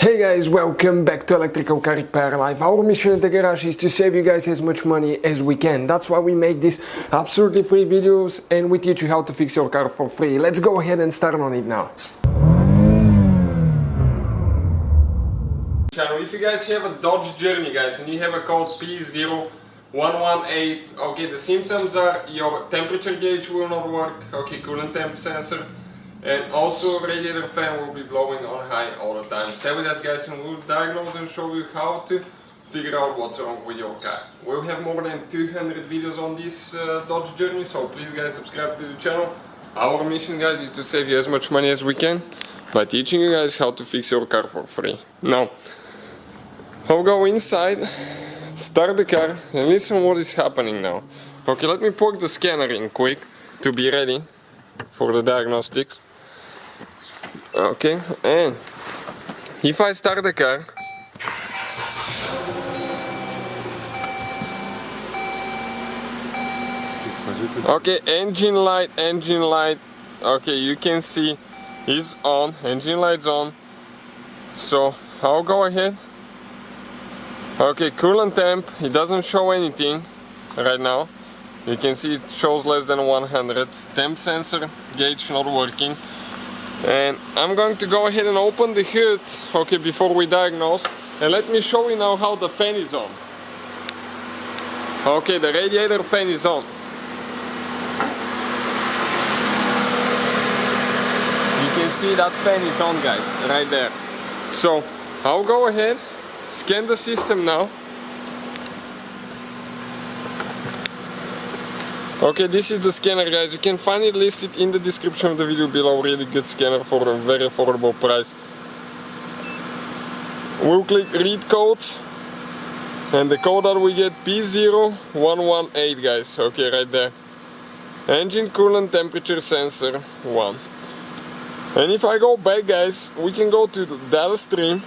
Hey guys, welcome back to Electrical Car Repair Live. Our mission at the garage is to save you guys as much money as we can. That's why we make these absolutely free videos and we teach you how to fix your car for free. Let's go ahead and start on it now. If you guys have a Dodge Journey, guys, and you have a code P0118, okay, the symptoms are your temperature gauge will not work, okay, coolant temp sensor, and also radiator fan will be blowing on high all the time. Stay with us, guys, and we'll diagnose and show you how to figure out what's wrong with your car. We'll have more than 200 videos on this Dodge Journey, so please guys subscribe to the channel. Our mission, guys, is to save you as much money as we can by teaching you guys how to fix your car for free. Now, I'll go inside, start the car, and listen what is happening now. Okay, let me plug the scanner in quick to be ready for the diagnostics. Okay, and if I start the car, okay, engine light, okay, you can see is on, engine light's on. So I'll go ahead. Okay, coolant temp, it doesn't show anything right now. You can see it shows less than 100. Temp sensor gauge not working. And I'm going to go ahead and open the hood, okay, before we diagnose. And let me show you now how the fan is on. Okay, the radiator fan is on. You can see that fan is on, guys, right there. So I'll go ahead, scan the system now. Okay, this is the scanner, guys. You can find it listed in the description of the video below. Really good scanner for a very affordable price. We'll click read codes, and the code that we get P0118, guys. Okay, right there. Engine coolant temperature sensor 1. And if I go back, guys, we can go to the data stream,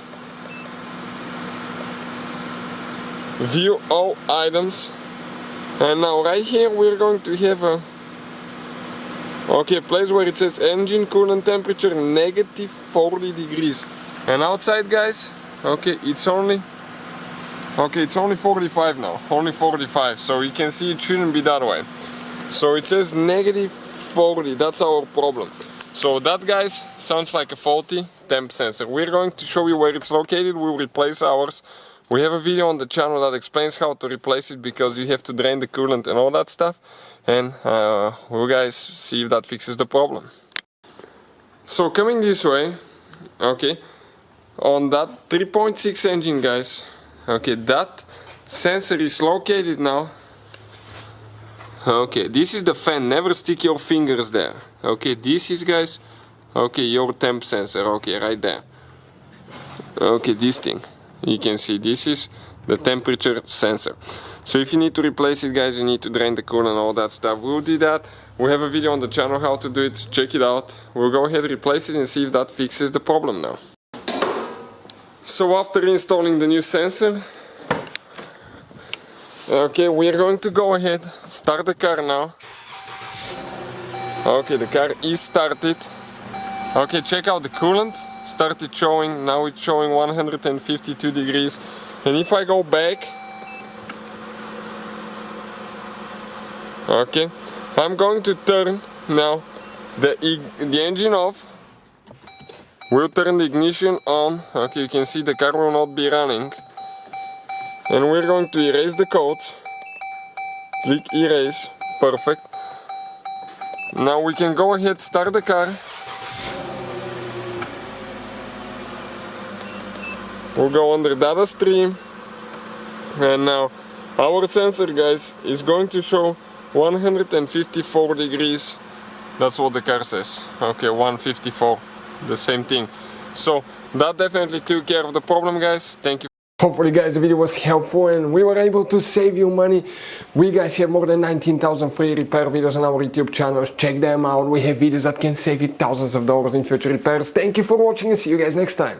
view all items. And now right here we're going to have a place where it says engine coolant temperature negative 40 degrees. And outside, guys, okay, it's only 45 now, only 45. So you can see it shouldn't be that way. So it says negative 40, that's our problem. So that, guys, sounds like a faulty temp sensor. We're going to show you where it's located. We'll replace ours. We have a video on the channel that explains how to replace it, because you have to drain the coolant and all that stuff. And we'll guys see if that fixes the problem. So coming this way, okay, on that 3.6 engine, guys, okay, that sensor is located now. Okay, this is the fan, never stick your fingers there. Okay, this is, guys, okay, your temp sensor, okay, right there. Okay, this thing. You can see this is the temperature sensor. So if you need to replace it, guys, you need to drain the coolant and all that stuff. We'll do that. We have a video on the channel how to do it. Check it out. We'll go ahead, replace it, and see if that fixes the problem now. So after installing the new sensor, okay, we're going to go ahead, start the car now. Okay, the car is started. Okay, check out the coolant. Started showing, now it's showing 152 degrees. And if I go back, okay, I'm going to turn now the engine off. We'll turn the ignition on. Okay, you can see the car will not be running. And we're going to erase the codes. Click erase, perfect. Now we can go ahead, start the car. We'll go under data stream, and now our sensor, guys, is going to show 154 degrees. That's what the car says. Okay, 154, the same thing. So that definitely took care of the problem, guys. Thank you. Hopefully, guys, the video was helpful and we were able to save you money. We, guys, have more than 19,000 free repair videos on our YouTube channels. Check them out. We have videos that can save you thousands of dollars in future repairs. Thank you for watching and see you guys next time.